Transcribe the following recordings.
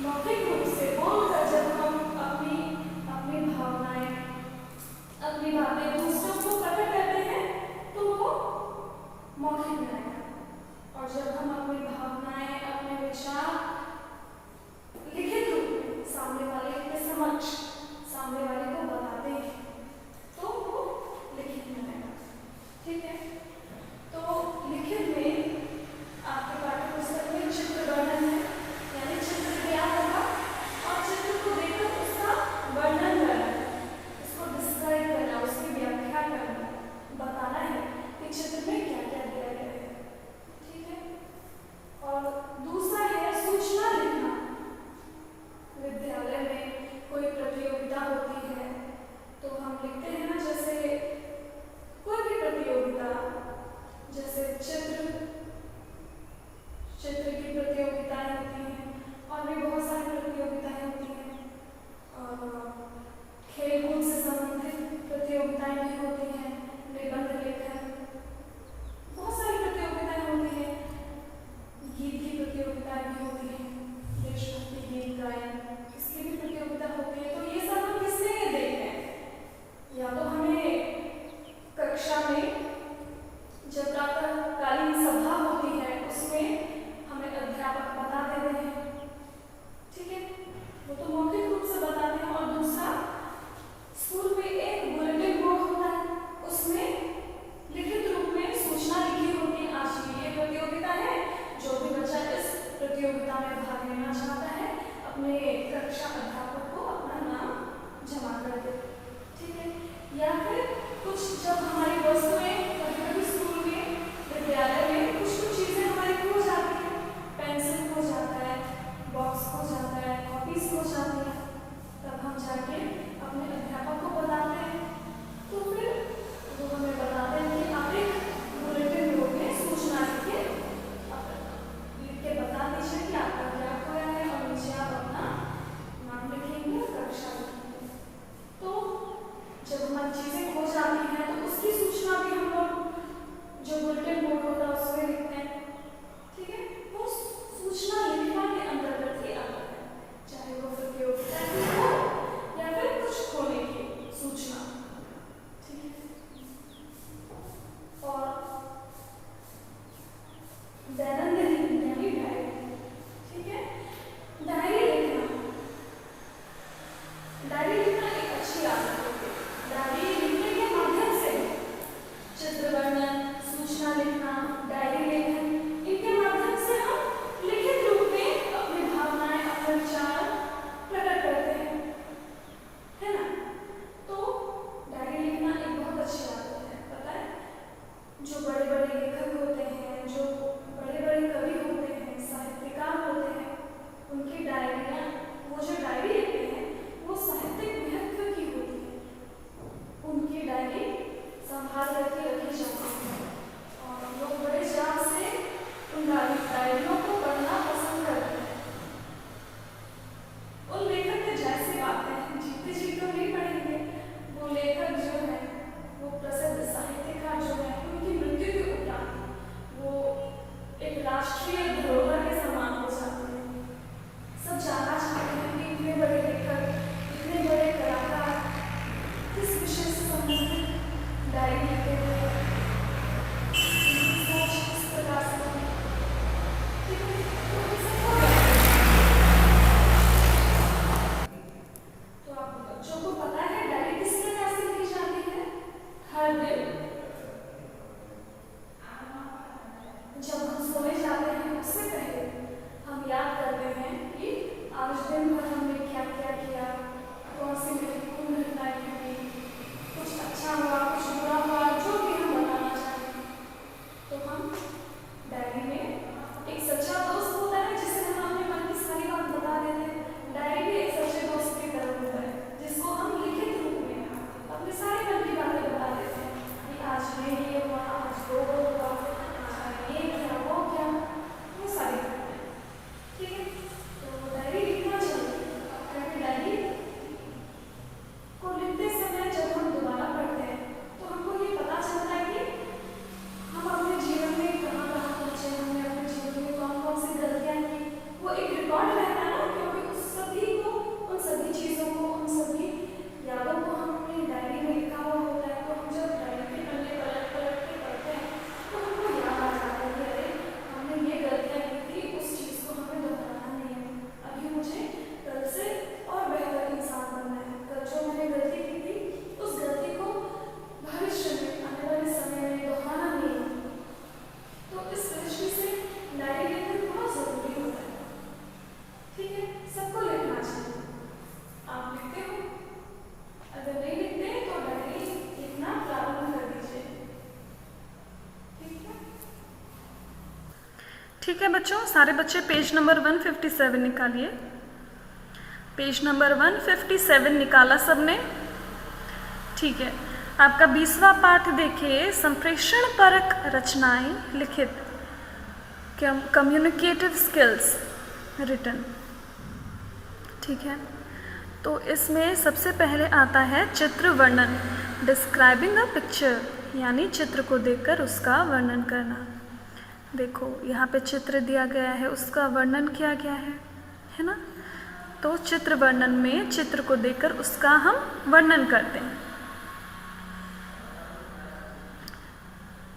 मौखिक रूप से बोलकर जब हम अपनी अपनी भावनाएं, अपनी बातें दूसरों को प्रकट करते हैं तो वो मौखिक में आएगा। और जब हम अपनी भावनाएं, अपने विचार लिखित रूप में सामने वाले के समक्ष, सामने वाले को बताते हैं तो वो लिखित में आएगा। ठीक है, तो लिखित में आपके पाठ्य पुस्तक में चित्र वर्णन है, यानी चित्र तैयार होगा और चित्र को देखकर उसका वर्णन करना, उसको डिस्क्राइब करना, उसकी व्याख्या करना, बताना है कि चित्र में क्या क्या दिया गया है। ठीक है, और दूसरा है सूचना लिखना। विद्यालय में कोई प्रतियोगिता होती है तो हम लिखते हैं ना, जैसे कोई भी प्रतियोगिता, जैसे चित्र की प्रतियोगिताएं होती हैं और भी बहुत सारी प्रतियोगिताएं होती हैं, और खेलकूद से संबंधित प्रतियोगिताएं भी होती हैं, निबंध लेखन, बहुत सारी प्रतियोगिताएं होती हैं, गीत की प्रतियोगिताएं भी होती हैं, देशभक्ति गीत गायन, इसकी भी प्रतियोगिता होती है। तो ये सब हम किससे देखते हैं? या तो हमें कक्षा में जब प्रातःकालीन सभा होती है उसमें हमें अध्यापक बता देते हैं। ठीक है, वो तो मौखिक रूप से बताते हैं। और दूसरा, स्कूल में एक बुलेटिन बोर्ड होता है, उसमें लिखित रूप में सूचना लिखी होती है, आज ये प्रतियोगिता है, जो भी बच्चा इस प्रतियोगिता में भाग लेना चाहता है अपने कक्षा अध्यापक को अपना नाम जमा कर दे। ठीक है, या फिर कुछ जब हमारी वस्तुएं कभी स्कूल में, विद्यालय में कुछ चीजें हमारी खो जाती हैं, पेंसिल खो जाता है, बॉक्स खो जाता है, कॉपीज खो जाती है, तब हम जाके अपने अध्यापक को बताते हैं। तो फिर वो हमें बताते हैं कि आप एक बुलेटिन बोर्ड में सूचना लिख के बता दीजिए कि आपका क्या खोया है, और नीचे आप अपना नाम लिखेंगे, कक्षा लिखेंगे। तो जब हमारी चीजें खो जाती हैं तो उसकी सूचना भी हम लोग जो बुलेटिन बोर्ड होता है ठीक है बच्चों, सारे बच्चे पेज नंबर 157 निकालिए। पेज नंबर 157 निकाला सबने? ठीक है, आपका 20वां पाठ देखिए, संप्रेषण परक रचनाएं लिखित, कम्युनिकेटिव स्किल्स रिटन। ठीक है, तो इसमें सबसे पहले आता है चित्र वर्णन, डिस्क्राइबिंग अ पिक्चर, यानी चित्र को देखकर उसका वर्णन करना। देखो यहाँ पे चित्र दिया गया है, उसका वर्णन किया गया है ना। तो चित्र वर्णन में चित्र को देखकर उसका हम वर्णन करते हैं।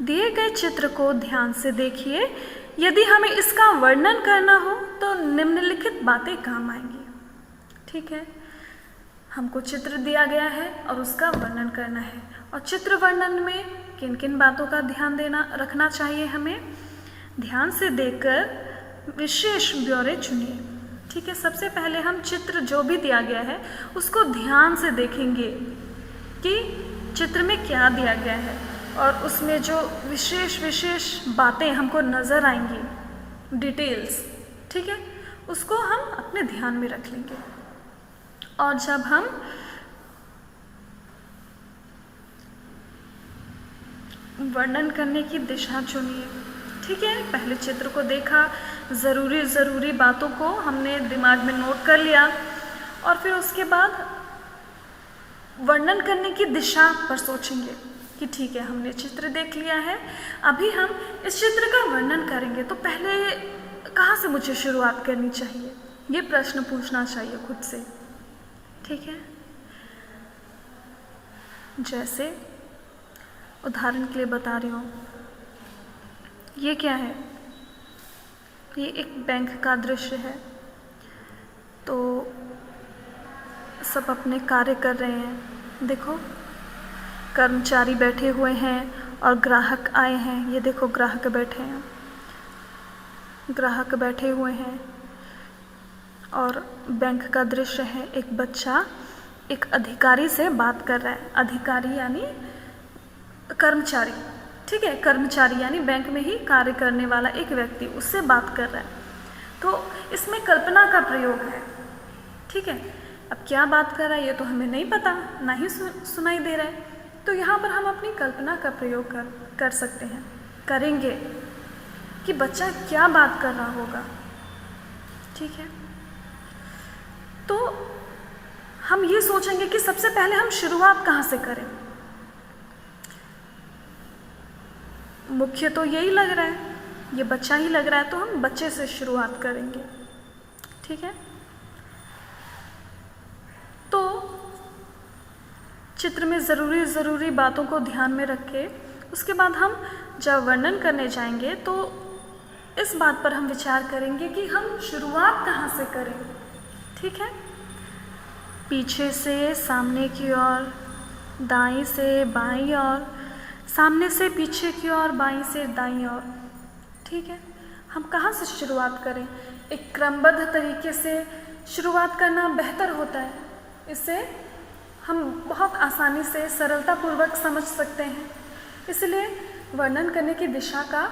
दिए गए चित्र को ध्यान से देखिए। यदि हमें इसका वर्णन करना हो तो निम्नलिखित बातें काम आएंगी। ठीक है, हमको चित्र दिया गया है और उसका वर्णन करना है, और चित्र वर्णन में किन किन बातों का ध्यान रखना चाहिए हमें। ध्यान से देखकर विशेष ब्यौरे चुनिए। ठीक है, सबसे पहले हम चित्र जो भी दिया गया है उसको ध्यान से देखेंगे कि चित्र में क्या दिया गया है, और उसमें जो विशेष बातें हमको नज़र आएंगी, डिटेल्स, ठीक है, उसको हम अपने ध्यान में रख लेंगे। और जब हम वर्णन करने की दिशा चुनिए। ठीक है, पहले चित्र को देखा, ज़रूरी बातों को हमने दिमाग में नोट कर लिया, और फिर उसके बाद वर्णन करने की दिशा पर सोचेंगे कि ठीक है, हमने चित्र देख लिया है, अभी हम इस चित्र का वर्णन करेंगे, तो पहले कहाँ से मुझे शुरुआत करनी चाहिए, ये प्रश्न पूछना चाहिए खुद से। ठीक है, जैसे उदाहरण के लिए बता रही हूँ, ये क्या है, ये एक बैंक का दृश्य है। तो सब अपने कार्य कर रहे हैं। देखो, कर्मचारी बैठे हुए हैं और ग्राहक आए हैं। ये देखो, ग्राहक बैठे हैं, ग्राहक बैठे हुए हैं, और बैंक का दृश्य है। एक बच्चा एक अधिकारी से बात कर रहा है। अधिकारी यानी कर्मचारी, ठीक है, कर्मचारी यानी बैंक में ही कार्य करने वाला एक व्यक्ति, उससे बात कर रहा है। तो इसमें कल्पना का प्रयोग है। ठीक है, अब क्या बात कर रहा है ये तो हमें नहीं पता, ना ही सुनाई दे रहा है, तो यहाँ पर हम अपनी कल्पना का प्रयोग कर सकते हैं, करेंगे कि बच्चा क्या बात कर रहा होगा। ठीक है, तो हम ये सोचेंगे कि सबसे पहले हम शुरुआत कहाँ से करें। मुख्य तो यही लग रहा है, ये बच्चा ही लग रहा है, तो हम बच्चे से शुरुआत करेंगे। ठीक है, तो चित्र में ज़रूरी बातों को ध्यान में रख के उसके बाद हम जब वर्णन करने जाएंगे तो इस बात पर हम विचार करेंगे कि हम शुरुआत कहाँ से करें। ठीक है, पीछे से सामने की ओर, दाईं से बाईं ओर, सामने से पीछे की ओर, बाईं से दाईं ओर। ठीक है, हम कहाँ से शुरुआत करें। एक क्रमबद्ध तरीके से शुरुआत करना बेहतर होता है, इससे हम बहुत आसानी से सरलतापूर्वक समझ सकते हैं। इसलिए वर्णन करने की दिशा का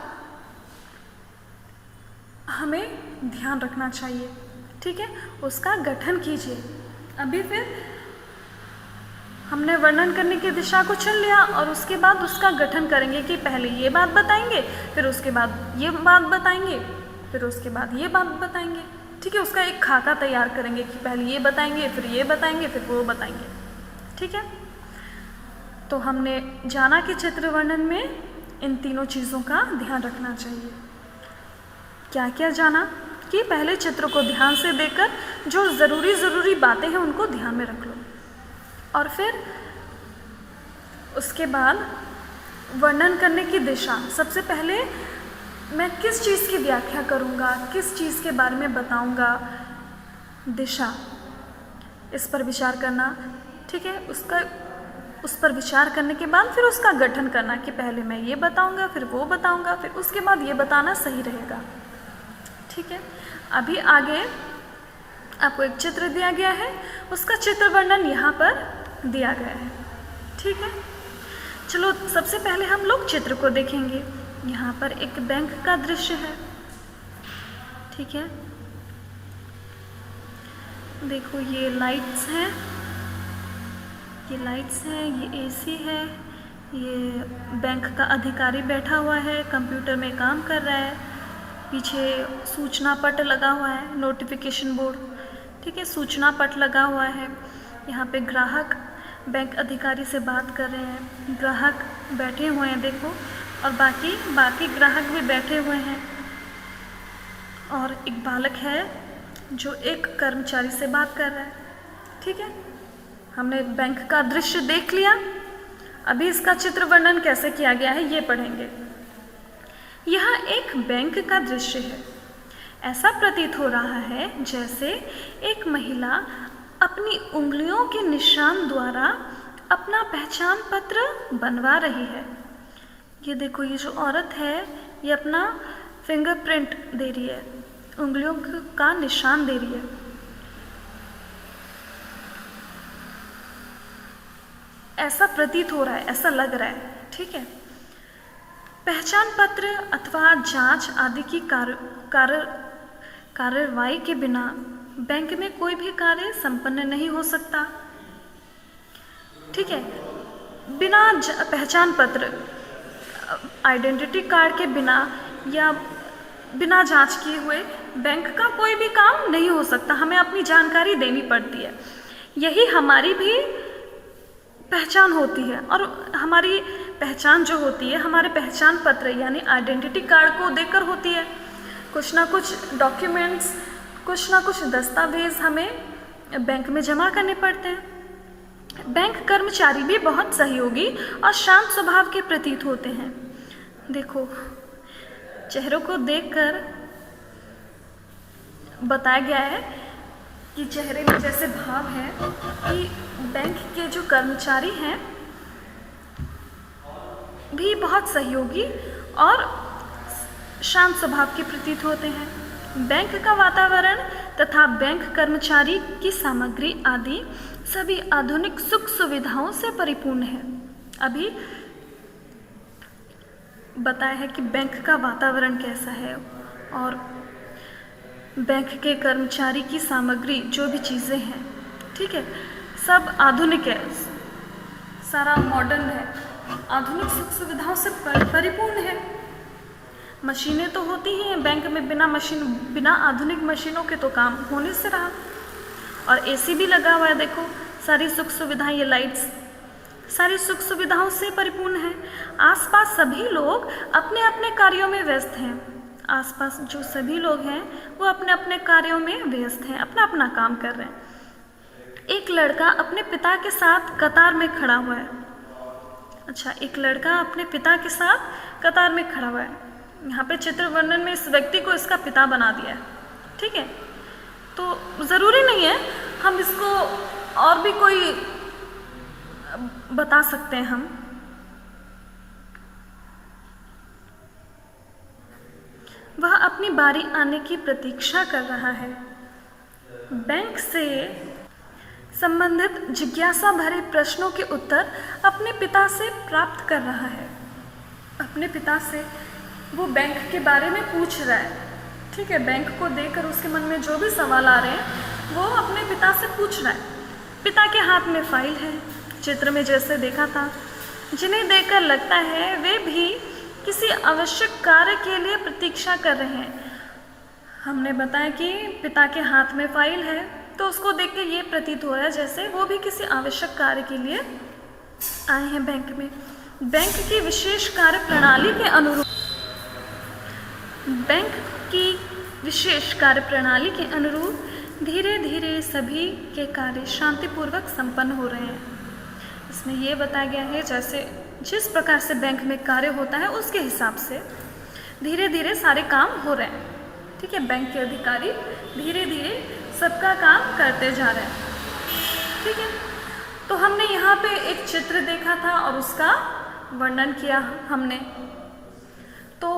हमें ध्यान रखना चाहिए। ठीक है, उसका गठन कीजिए। अभी फिर हमने वर्णन करने की दिशा को चुन लिया और उसके बाद उसका गठन करेंगे कि पहले ये बात बताएंगे, फिर उसके बाद ये बात बताएंगे, फिर उसके बाद ये बात बताएंगे। ठीक है, उसका एक खाका तैयार करेंगे कि पहले ये बताएंगे, फिर ये बताएंगे, फिर वो बताएंगे। ठीक है, तो हमने जाना कि चित्र वर्णन में इन तीनों चीज़ों का ध्यान रखना चाहिए। क्या क्या जाना कि पहले चित्र को ध्यान से देखकर जो ज़रूरी बातें हैं उनको ध्यान में रख लो, और फिर उसके बाद वर्णन करने की दिशा। सबसे पहले मैं किस चीज़ की व्याख्या करूँगा, किस चीज़ के बारे में बताऊँगा, दिशा, इस पर विचार करना। ठीक है, उस पर विचार करने के बाद फिर उसका गठन करना कि पहले मैं ये बताऊँगा, फिर वो बताऊँगा, फिर उसके बाद ये बताना सही रहेगा। ठीक है, अभी आगे आपको एक चित्र दिया गया है, उसका चित्र वर्णन यहाँ पर दिया गया है। ठीक है, चलो सबसे पहले हम लोग चित्र को देखेंगे। यहाँ पर एक बैंक का दृश्य है। ठीक है, देखो ये लाइट्स हैं, ये एसी है, ये बैंक का अधिकारी बैठा हुआ है, कंप्यूटर में काम कर रहा है, पीछे सूचना पट लगा हुआ है, नोटिफिकेशन बोर्ड, ठीक है, सूचना पट लगा हुआ है। यहाँ पे ग्राहक बैंक अधिकारी से बात कर रहे हैं, ग्राहक बैठे हुए हैं देखो, और बाकी ग्राहक भी बैठे हुए हैं, और एक बालक है जो एक कर्मचारी से बात कर रहा है। ठीक है, हमने बैंक का दृश्य देख लिया। अभी इसका चित्र वर्णन कैसे किया गया है ये पढ़ेंगे। यह एक बैंक का दृश्य है। ऐसा प्रतीत हो रहा है जैसे एक महिला अपनी उंगलियों के निशान द्वारा अपना पहचान पत्र बनवा रही है। ये देखो, ये जो औरत है ये अपना फिंगरप्रिंट दे रही है, उंगलियों का निशान दे रही है। ऐसा प्रतीत हो रहा है, ऐसा लग रहा है। ठीक है, पहचान पत्र अथवा जांच आदि की कार्रवाई के बिना बैंक में कोई भी कार्य संपन्न नहीं हो सकता। ठीक है, बिना पहचान पत्र, आइडेंटिटी कार्ड के बिना या बिना जांच किए हुए बैंक का कोई भी काम नहीं हो सकता। हमें अपनी जानकारी देनी पड़ती है। यही हमारी भी पहचान होती है, और हमारी पहचान जो होती है हमारे पहचान पत्र यानी आइडेंटिटी कार्ड को देकर होती है। कुछ ना कुछ डॉक्यूमेंट्स, कुछ ना कुछ दस्तावेज हमें बैंक में जमा करने पड़ते हैं। बैंक कर्मचारी भी बहुत सहयोगी और शांत स्वभाव के प्रतीत होते हैं। देखो, चेहरों को देखकर बताया गया है कि चेहरे में जैसे भाव है कि बैंक के जो कर्मचारी हैं भी बहुत सहयोगी और शांत स्वभाव के प्रतीत होते हैं। बैंक का वातावरण तथा बैंक कर्मचारी की सामग्री आदि सभी आधुनिक सुख सुविधाओं से परिपूर्ण है। अभी बताया है कि बैंक का वातावरण कैसा है, और बैंक के कर्मचारी की सामग्री जो भी चीज़ें हैं, ठीक है, सब आधुनिक है, सारा मॉडर्न है, आधुनिक सुख सुविधाओं से परिपूर्ण है। मशीनें तो होती ही हैं बैंक में, बिना आधुनिक मशीनों के तो काम होने से रहा। और एसी भी लगा हुआ है, देखो सारी सुख सुविधाएं, ये लाइट्स सारी सुख सुविधाओं से परिपूर्ण है। आसपास सभी लोग अपने अपने कार्यों में व्यस्त हैं। आसपास जो सभी लोग हैं वो अपने अपने कार्यों में व्यस्त हैं, अपना अपना काम कर रहे हैं। एक लड़का अपने पिता के साथ कतार में खड़ा हुआ है। अच्छा, एक लड़का अपने पिता के साथ कतार में खड़ा हुआ है। यहाँ पे चित्र वर्णन में इस व्यक्ति को इसका पिता बना दिया है। ठीक है, तो ज़रूरी नहीं है, हम इसको और भी कोई बता सकते हैं। हम वह अपनी बारी आने की प्रतीक्षा कर रहा है। बैंक से संबंधित जिज्ञासा भरे प्रश्नों के उत्तर अपने पिता से प्राप्त कर रहा है। अपने पिता से वो बैंक के बारे में पूछ रहा है। ठीक है, बैंक को देखकर उसके मन में जो भी सवाल आ रहे हैं वो अपने पिता से पूछ रहा है। पिता के हाथ में फाइल है, चित्र में जैसे देखा था, जिन्हें देखकर लगता है वे भी किसी आवश्यक कार्य के लिए प्रतीक्षा कर रहे हैं। हमने बताया कि पिता के हाथ में फाइल है, तो उसको देख के ये प्रतीत हो रहा है जैसे वो भी किसी आवश्यक कार्य के लिए आए हैं बैंक में। बैंक की विशेष कार्य प्रणाली के अनुरूप धीरे धीरे सभी के कार्य शांतिपूर्वक संपन्न हो रहे हैं। इसमें ये बताया गया है जैसे जिस प्रकार से बैंक में कार्य होता है उसके हिसाब से धीरे धीरे सारे काम हो रहे हैं। ठीक है, बैंक के अधिकारी धीरे धीरे सबका काम करते जा रहे हैं। ठीक है, तो हमने यहाँ पे एक चित्र देखा था और उसका वर्णन किया हमने। तो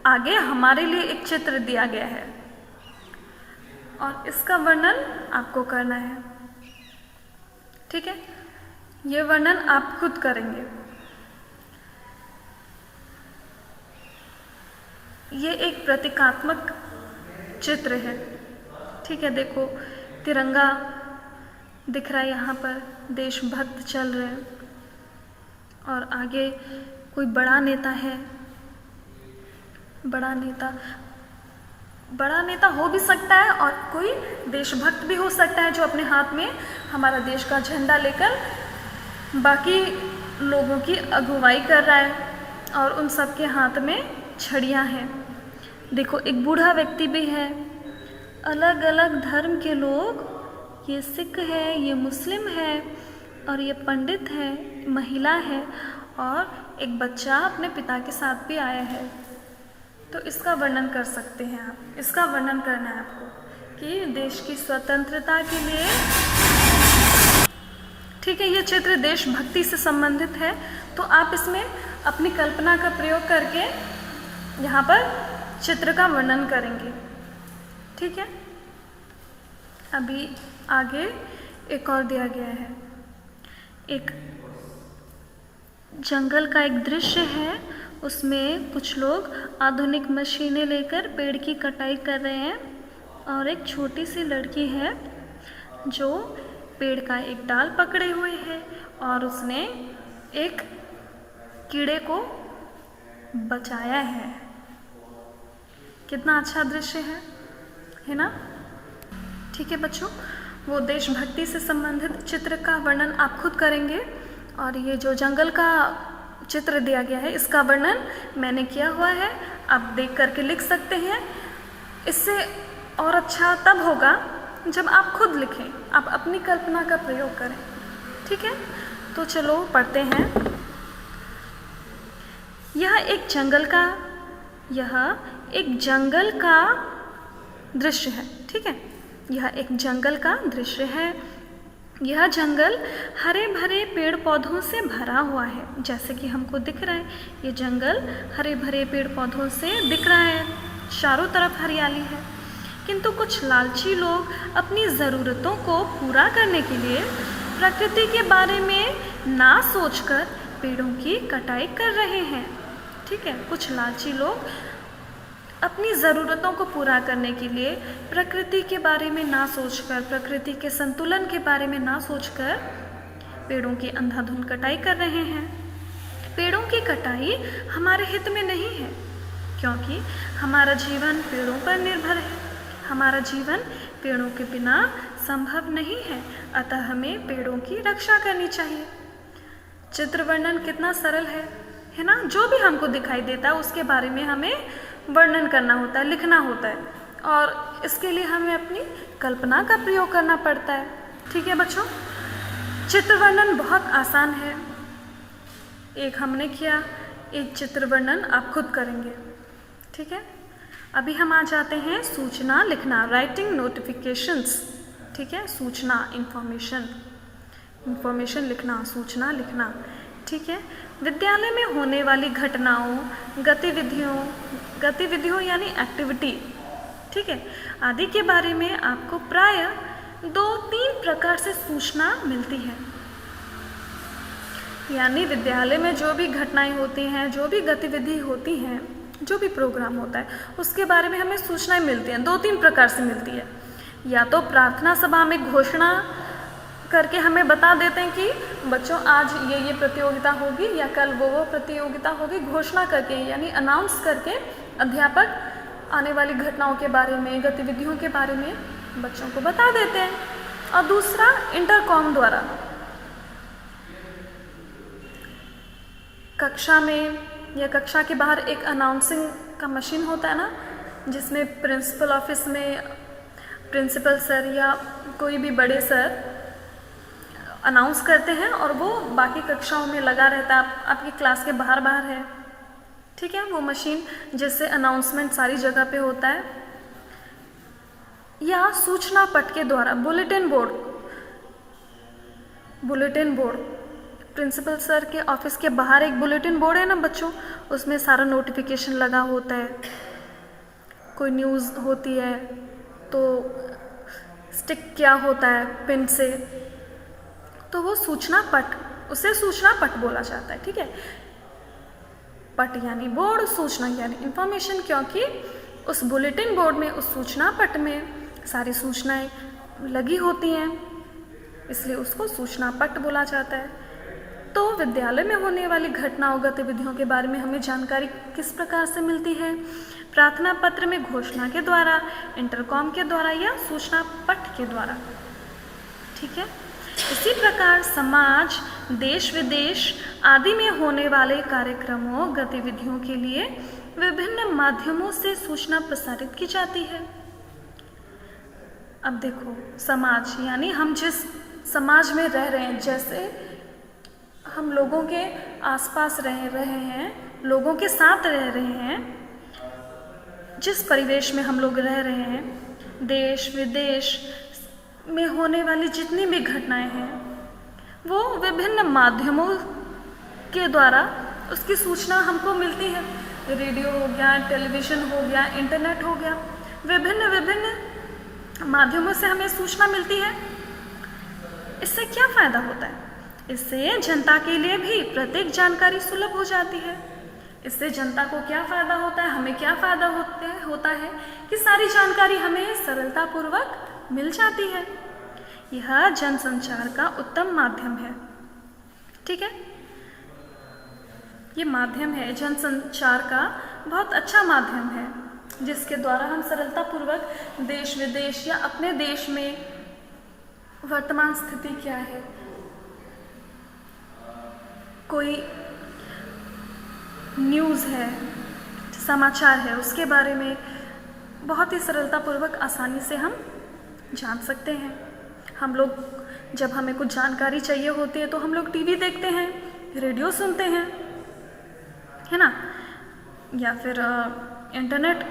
आगे हमारे लिए एक चित्र दिया गया है और इसका वर्णन आपको करना है। ठीक है, ये वर्णन आप खुद करेंगे। ये एक प्रतीकात्मक चित्र है, ठीक है। देखो तिरंगा दिख रहा है यहाँ पर, देशभक्त चल रहे हैं और आगे कोई बड़ा नेता है। बड़ा नेता हो भी सकता है और कोई देशभक्त भी हो सकता है जो अपने हाथ में हमारा देश का झंडा लेकर बाकी लोगों की अगुवाई कर रहा है और उन सब के हाथ में छड़ियाँ हैं। देखो एक बूढ़ा व्यक्ति भी है, अलग अलग धर्म के लोग, ये सिख है, ये मुस्लिम है और ये पंडित है, महिला है और एक बच्चा अपने पिता के साथ भी आया है। तो इसका वर्णन कर सकते हैं आप, इसका वर्णन करना है आपको कि देश की स्वतंत्रता के लिए, ठीक है। ये चित्र देशभक्ति से संबंधित है, तो आप इसमें अपनी कल्पना का प्रयोग करके यहाँ पर चित्र का वर्णन करेंगे, ठीक है। अभी आगे एक और दिया गया है, एक जंगल का एक दृश्य है, उसमें कुछ लोग आधुनिक मशीनें लेकर पेड़ की कटाई कर रहे हैं और एक छोटी सी लड़की है जो पेड़ का एक डाल पकड़े हुए है और उसने एक कीड़े को बचाया है। कितना अच्छा दृश्य है ना? ठीक है बच्चों, वो देशभक्ति से संबंधित चित्र का वर्णन आप खुद करेंगे और ये जो जंगल का चित्र दिया गया है इसका वर्णन मैंने किया हुआ है, आप देख करके लिख सकते हैं। इससे और अच्छा तब होगा जब आप खुद लिखें, आप अपनी कल्पना का प्रयोग करें, ठीक है। तो चलो पढ़ते हैं। यह एक जंगल का दृश्य है, ठीक है। यह एक जंगल का दृश्य है। यह जंगल हरे भरे पेड़ पौधों से भरा हुआ है, जैसे कि हमको दिख रहा है। ये जंगल हरे भरे पेड़ पौधों से दिख रहा है, चारों तरफ हरियाली है। किंतु कुछ लालची लोग अपनी ज़रूरतों को पूरा करने के लिए प्रकृति के बारे में ना सोचकर पेड़ों की कटाई कर रहे हैं, ठीक है। कुछ लालची लोग अपनी ज़रूरतों को पूरा करने के लिए प्रकृति के बारे में ना सोचकर, प्रकृति के संतुलन के बारे में ना सोचकर पेड़ों की अंधाधुंध कटाई कर रहे हैं। पेड़ों की कटाई हमारे हित में नहीं है, क्योंकि हमारा जीवन पेड़ों पर निर्भर है। हमारा जीवन पेड़ों के बिना संभव नहीं है, अतः हमें पेड़ों की रक्षा करनी चाहिए। चित्र वर्णन कितना सरल है ना? जो भी हमको दिखाई देता है उसके बारे में हमें वर्णन करना होता है, लिखना होता है और इसके लिए हमें अपनी कल्पना का प्रयोग करना पड़ता है, ठीक है बच्चों। चित्र वर्णन बहुत आसान है, एक हमने किया, एक चित्र वर्णन आप खुद करेंगे, ठीक है। अभी हम आ जाते हैं सूचना लिखना, राइटिंग नोटिफिकेशंस, ठीक है। सूचना, इंफॉर्मेशन लिखना, सूचना लिखना, ठीक है। विद्यालय में होने वाली घटनाओं, गतिविधियों यानी एक्टिविटी, ठीक है, आदि के बारे में आपको प्रायः 2-3 प्रकार से सूचना मिलती है। यानी विद्यालय में जो भी घटनाएं होती हैं, जो भी गतिविधि होती हैं, जो भी प्रोग्राम होता है उसके बारे में हमें सूचनाएं मिलती हैं। 2-3 प्रकार से मिलती है। या तो प्रार्थना सभा में घोषणा करके हमें बता देते हैं कि बच्चों आज ये प्रतियोगिता होगी या कल वो प्रतियोगिता होगी, घोषणा करके यानी अनाउंस करके अध्यापक आने वाली घटनाओं के बारे में, गतिविधियों के बारे में बच्चों को बता देते हैं। और दूसरा इंटरकॉम द्वारा, कक्षा में या कक्षा के बाहर एक अनाउंसिंग का मशीन होता है ना, जिसमें प्रिंसिपल ऑफिस में प्रिंसिपल सर या कोई भी बड़े सर अनाउंस करते हैं और वो बाकी कक्षाओं में लगा रहता है, आपकी क्लास के बाहर है, ठीक है। वो मशीन जिससे अनाउंसमेंट सारी जगह पे होता है। या सूचना पट के द्वारा, बुलेटिन बोर्ड, प्रिंसिपल सर के ऑफिस के बाहर एक बुलेटिन बोर्ड है ना बच्चों, उसमें सारा नोटिफिकेशन लगा होता है। कोई न्यूज़ होती है तो स्टिक किया होता है पिन से, तो वो सूचना पट, उसे सूचना पट बोला जाता है, ठीक है। पट यानी बोर्ड, सूचना यानी इंफॉर्मेशन, क्योंकि उस बुलेटिन बोर्ड में, उस सूचना पट में सारी सूचनाएं लगी होती हैं, इसलिए उसको सूचना पट बोला जाता है। तो विद्यालय में होने वाली घटनाओं गतिविधियों के बारे में हमें जानकारी किस प्रकार से मिलती है? प्रार्थना पत्र में घोषणा के द्वारा, इंटरकॉम के द्वारा या सूचना पट के द्वारा। ठीक है। इसी प्रकार समाज, देश विदेश आदि में होने वाले कार्यक्रमों गतिविधियों के लिए विभिन्न माध्यमों से सूचना प्रसारित की जाती है। अब देखो, समाज यानी हम जिस समाज में रह रहे हैं, जैसे हम लोगों के आसपास रह रहे हैं, लोगों के साथ रह रहे हैं, जिस परिवेश में हम लोग रह रहे हैं, देश विदेश में होने वाली जितनी भी घटनाएं हैं वो विभिन्न माध्यमों के द्वारा उसकी सूचना हमको मिलती है। रेडियो हो गया, टेलीविज़न हो गया, इंटरनेट हो गया, विभिन्न विभिन्न माध्यमों से हमें सूचना मिलती है। इससे क्या फ़ायदा होता है? इससे जनता के लिए भी प्रत्येक जानकारी सुलभ हो जाती है। इससे जनता को क्या फ़ायदा होता है, हमें क्या फ़ायदा होता है कि सारी जानकारी हमें सरलतापूर्वक मिल जाती है। यह जनसंचार का उत्तम माध्यम है। ठीक है, ये माध्यम है जनसंचार का, बहुत अच्छा माध्यम है, जिसके द्वारा हम सरलतापूर्वक देश विदेश या अपने देश में वर्तमान स्थिति क्या है, कोई न्यूज़ है, समाचार है, उसके बारे में बहुत ही सरलतापूर्वक आसानी से हम जान सकते हैं। हम लोग जब हमें कुछ जानकारी चाहिए होती है तो हम लोग टीवी देखते हैं, रेडियो सुनते हैं, है ना, या फिर इंटरनेट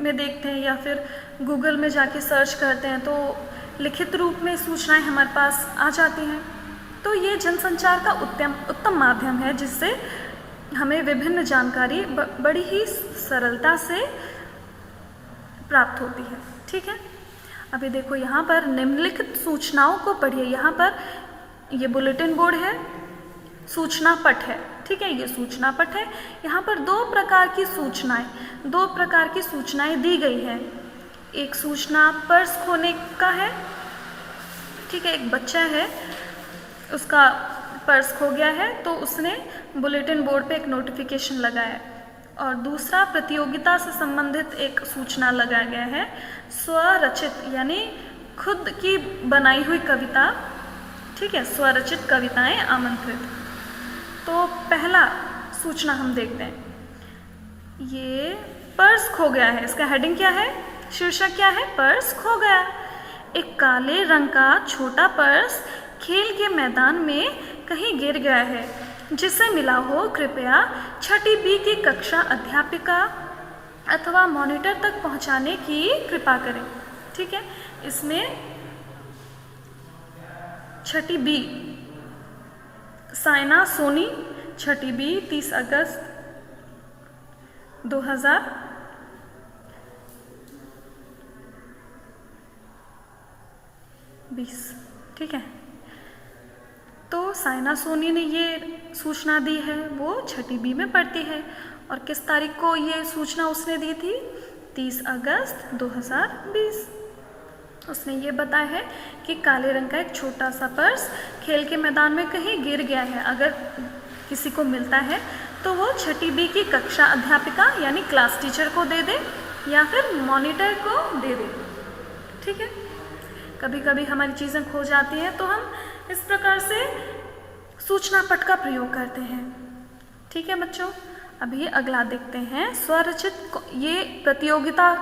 में देखते हैं, या फिर गूगल में जाके सर्च करते हैं तो लिखित रूप में सूचनाएं हमारे पास आ जाती हैं। तो ये जनसंचार का उत्तम माध्यम है, जिससे हमें विभिन्न जानकारी बड़ी ही सरलता से प्राप्त होती है। ठीक है, अभी देखो यहाँ पर निम्नलिखित सूचनाओं को पढ़िए। यहाँ पर ये बुलेटिन बोर्ड है, सूचना पट है। ठीक है, ये सूचना पट है। यहाँ पर दो प्रकार की सूचनाएं दी गई है। एक सूचना पर्स खोने का है। ठीक है, एक बच्चा है, उसका पर्स खो गया है तो उसने बुलेटिन बोर्ड पे एक नोटिफिकेशन लगाया। और दूसरा प्रतियोगिता से संबंधित एक सूचना लगाया गया है, स्वरचित यानी खुद की बनाई हुई कविता। ठीक है, स्वरचित कविताएं आमंत्रित। तो पहला सूचना हम देखते हैं, ये पर्स खो गया है। इसका हेडिंग क्या है, शीर्षक क्या है, पर्स खो गया। एक काले रंग का छोटा पर्स खेल के मैदान में कहीं गिर गया है, जिसे मिला हो कृपया 6ठी बी की कक्षा अध्यापिका अथवा मॉनिटर तक पहुंचाने की कृपा करें। ठीक है, इसमें 6ठी बी साइना सोनी, 6ठी बी 30 अगस्त 2020। ठीक है, तो साइना सोनी ने ये सूचना दी है, वो 6ठी बी में पढ़ती है। और किस तारीख को ये सूचना उसने दी थी, 30 अगस्त 2020। उसने ये बताया है कि काले रंग का एक छोटा सा पर्स खेल के मैदान में कहीं गिर गया है। अगर किसी को मिलता है तो वो 6ठी बी की कक्षा अध्यापिका यानी क्लास टीचर को दे दे या फिर मॉनिटर को दे दे। ठीक है, कभी कभी हमारी चीज़ें खो जाती हैं तो हम इस प्रकार से सूचना पट का प्रयोग करते हैं। ठीक है बच्चों, अभी अगला देखते हैं, स्वरचित। ये प्रतियोगिता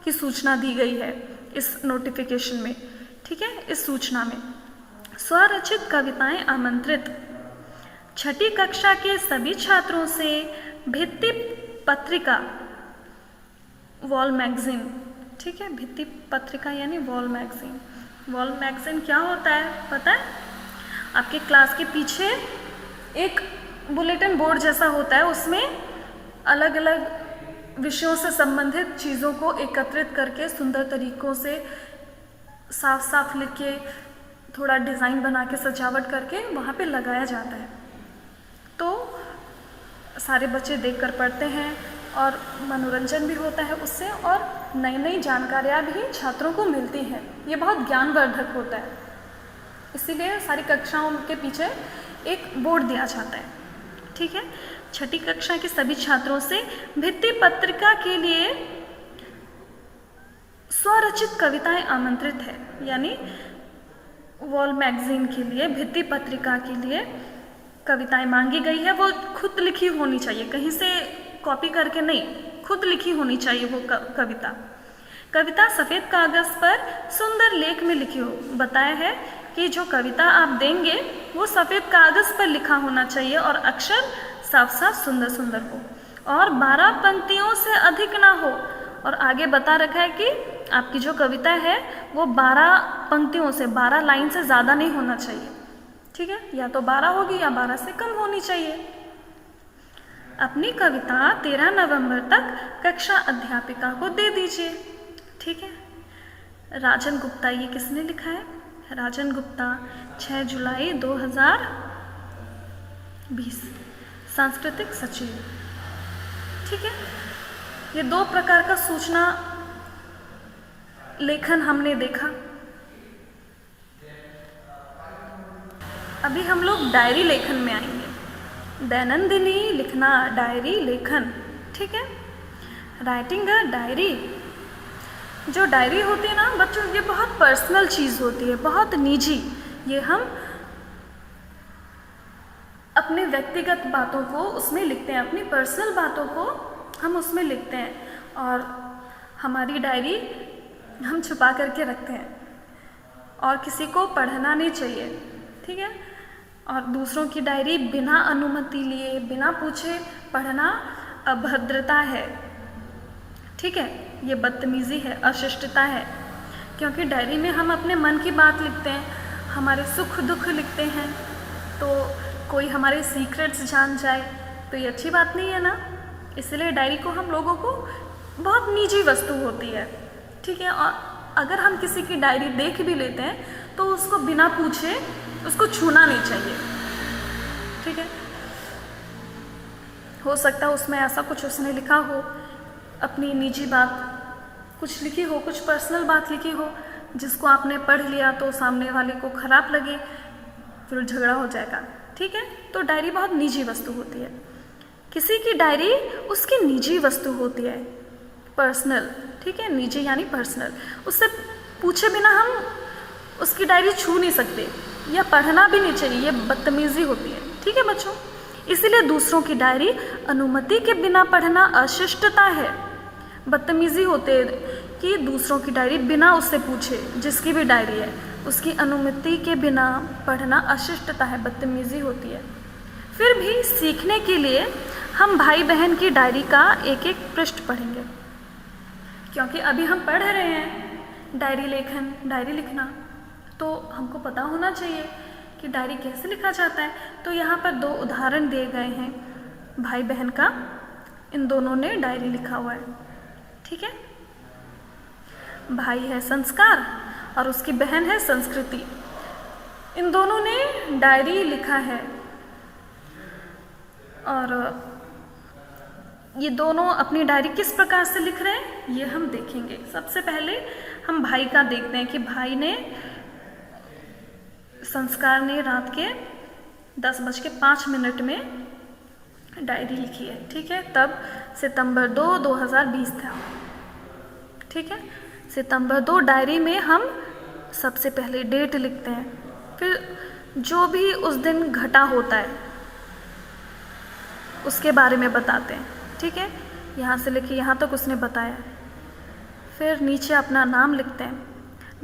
की सूचना दी गई है इस नोटिफिकेशन में। ठीक है, इस सूचना में स्वरचित कविताएं आमंत्रित। 6ठी कक्षा के सभी छात्रों से भित्ति पत्रिका, वॉल मैगजीन। ठीक है, भित्ति पत्रिका यानी वॉल मैगजीन। वॉल मैगजीन क्या होता है पता है? आपके क्लास के पीछे एक बुलेटिन बोर्ड जैसा होता है, उसमें अलग अलग विषयों से संबंधित चीज़ों को एकत्रित करके सुंदर तरीकों से साफ साफ लिख के थोड़ा डिज़ाइन बना के सजावट करके वहाँ पे लगाया जाता है। तो सारे बच्चे देखकर पढ़ते हैं और मनोरंजन भी होता है उससे, और नई नई जानकारियाँ भी छात्रों को मिलती हैं। ये बहुत ज्ञानवर्धक होता है, इसीलिए सारी कक्षाओं के पीछे एक बोर्ड दिया जाता है। ठीक है, छठी कक्षा के सभी छात्रों से भित्ति पत्रिका के लिए स्वरचित कविताएं आमंत्रित है, यानी वॉल मैगजीन के लिए, भित्ति पत्रिका के लिए कविताएं मांगी गई है। वो खुद लिखी होनी चाहिए, कहीं से कॉपी करके नहीं, खुद लिखी होनी चाहिए वो कविता सफ़ेद कागज़ पर सुंदर लेख में लिखी हो। बताया है कि जो कविता आप देंगे वो सफ़ेद कागज़ पर लिखा होना चाहिए और अक्षर साफ साफ सुंदर सुंदर हो, और 12 पंक्तियों से अधिक ना हो। और आगे बता रखा है कि आपकी जो कविता है वो 12 पंक्तियों से, 12 लाइन से ज़्यादा नहीं होना चाहिए। ठीक है, या तो 12 होगी या 12 से कम होनी चाहिए। अपनी कविता 13 नवंबर तक कक्षा अध्यापिका को दे दीजिए। ठीक है, राजन गुप्ता, ये किसने लिखा है? राजन गुप्ता, 6 जुलाई 2020, सांस्कृतिक सचिव। ठीक है, ये 2 प्रकार का सूचना लेखन हमने देखा। अभी हम लोग डायरी लेखन में आएंगे। दैनंदिनी लिखना, डायरी लेखन। ठीक है, राइटिंग अ डायरी। जो डायरी होती है ना बच्चों, ये बहुत पर्सनल चीज़ होती है, बहुत निजी। ये हम अपने व्यक्तिगत बातों को उसमें लिखते हैं, अपनी पर्सनल बातों को हम उसमें लिखते हैं, और हमारी डायरी हम छुपा करके रखते हैं और किसी को पढ़ना नहीं चाहिए। ठीक है, और दूसरों की डायरी बिना अनुमति लिए, बिना पूछे पढ़ना अभद्रता है। ठीक है, ये बदतमीज़ी है, अशिष्टता है, क्योंकि डायरी में हम अपने मन की बात लिखते हैं, हमारे सुख दुख लिखते हैं। तो कोई हमारे सीक्रेट्स जान जाए तो ये अच्छी बात नहीं है ना। इसलिए डायरी को हम लोगों को बहुत निजी वस्तु होती है। ठीक है, और अगर हम किसी की डायरी देख भी लेते हैं तो उसको बिना पूछे उसको छूना नहीं चाहिए। ठीक है, हो सकता है उसमें ऐसा कुछ उसने लिखा हो, अपनी निजी बात कुछ लिखी हो, कुछ पर्सनल बात लिखी हो, जिसको आपने पढ़ लिया तो सामने वाले को खराब लगे, फिर झगड़ा हो जाएगा। ठीक है, तो डायरी बहुत निजी वस्तु होती है। किसी की डायरी उसकी निजी वस्तु होती है, पर्सनल। ठीक है, निजी यानी पर्सनल। उससे पूछे बिना हम उसकी डायरी छू नहीं सकते, या पढ़ना भी नहीं चाहिए, ये बदतमीज़ी होती है। ठीक है बच्चों, इसीलिए दूसरों की डायरी अनुमति के बिना पढ़ना अशिष्टता है, बदतमीज़ी होती है कि दूसरों की डायरी बिना उससे पूछे, जिसकी भी डायरी है उसकी अनुमति के बिना पढ़ना अशिष्टता है, बदतमीज़ी होती है। फिर भी सीखने के लिए हम भाई बहन की डायरी का एक एक पृष्ठ पढ़ेंगे, क्योंकि अभी हम पढ़ रहे हैं डायरी लेखन, डायरी लिखना, तो हमको पता होना चाहिए कि डायरी कैसे लिखा जाता है। तो यहाँ पर 2 उदाहरण दिए गए हैं भाई बहन का, इन दोनों ने डायरी लिखा हुआ है। ठीक है, भाई है संस्कार और उसकी बहन है संस्कृति। इन दोनों ने डायरी लिखा है, और ये दोनों अपनी डायरी किस प्रकार से लिख रहे हैं ये हम देखेंगे। सबसे पहले हम भाई का देखते हैं कि भाई ने, संस्कार ने रात के 10:05 में डायरी लिखी है। ठीक है, तब सितंबर 2, 2020 था। ठीक है, सितंबर 2 डायरी में हम सबसे पहले डेट लिखते हैं, फिर जो भी उस दिन घटा होता है उसके बारे में बताते हैं। ठीक है, यहाँ से लेके यहाँ तक उसने बताया। फिर नीचे अपना नाम लिखते हैं।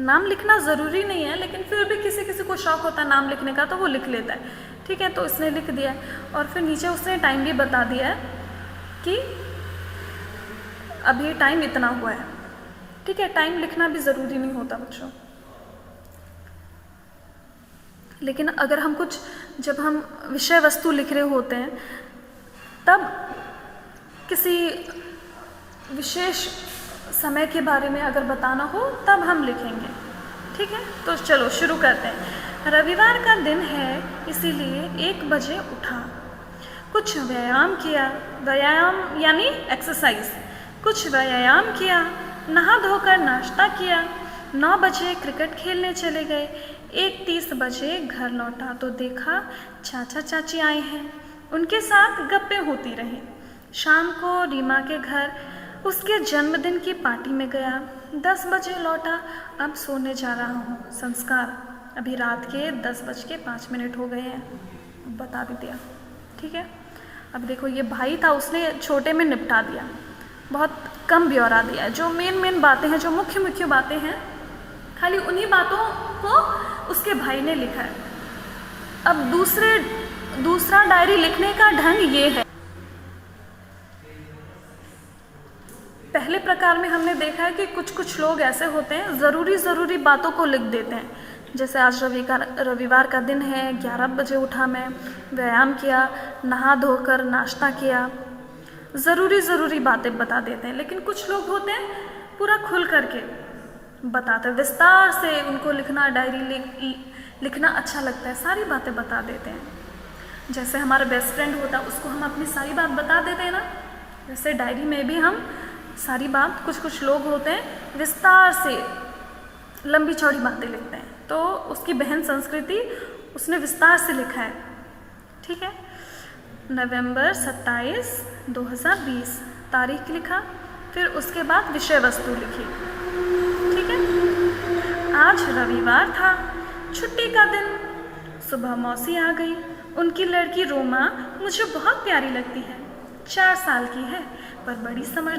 नाम लिखना ज़रूरी नहीं है, लेकिन फिर भी किसी किसी को शौक़ होता है नाम लिखने का, तो वो लिख लेता है। ठीक है, तो इसने लिख दिया, और फिर नीचे उसने टाइम भी बता दिया है कि अब ये टाइम इतना हुआ है। ठीक है, टाइम लिखना भी ज़रूरी नहीं होता बच्चों, लेकिन अगर हम कुछ, जब हम विषय वस्तु लिख रहे होते हैं तब किसी विशेष समय के बारे में अगर बताना हो तब हम लिखेंगे। ठीक है, तो चलो शुरू करते हैं। रविवार का दिन है, इसीलिए 1 बजे उठा। कुछ व्यायाम किया, व्यायाम यानी एक्सरसाइज, कुछ व्यायाम किया, नहा धोकर नाश्ता किया, 9 बजे क्रिकेट खेलने चले गए, 1:30 बजे घर लौटा तो देखा चाचा चाची आए हैं, उनके साथ गप्पे होती रहीं। शाम को रीमा के घर उसके जन्मदिन की पार्टी में गया, 10 बजे लौटा, अब सोने जा रहा हूँ। संस्कार, अभी रात के 10:05 हो गए हैं, बता भी दिया, ठीक है। अब देखो ये भाई था, उसने छोटे में निपटा दिया, बहुत कम ब्यौरा दिया, जो मेन बातें हैं, जो मुख्य बातें हैं, खाली उन्हीं बातों को उसके भाई ने लिखा है। अब दूसरा डायरी लिखने का ढंग ये है। पहले प्रकार में हमने देखा है कि कुछ लोग ऐसे होते हैं, ज़रूरी बातों को लिख देते हैं। जैसे आज रविवार का दिन है, 11 बजे उठा मैं, व्यायाम किया, नहा धोकर नाश्ता किया, ज़रूरी बातें बता देते हैं। लेकिन कुछ लोग होते हैं पूरा खुल करके बताते हैं, विस्तार से उनको लिखना, डायरी लिखना अच्छा लगता है, सारी बातें बता देते हैं। जैसे हमारा बेस्ट फ्रेंड होता है, उसको हम अपनी सारी बात बता देते हैं ना, जैसे डायरी में भी हम सारी बात, कुछ लोग होते हैं विस्तार से लंबी चौड़ी बातें लिखते हैं, तो उसकी बहन संस्कृति उसने विस्तार से लिखा है, ठीक है। नवंबर 27, 2020 तारीख लिखा, फिर उसके बाद विषय वस्तु लिखी, ठीक है। आज रविवार था, छुट्टी का दिन, सुबह मौसी आ गई, उनकी लड़की रोमा मुझे बहुत प्यारी लगती है, 4 साल की है पर बड़ी समझ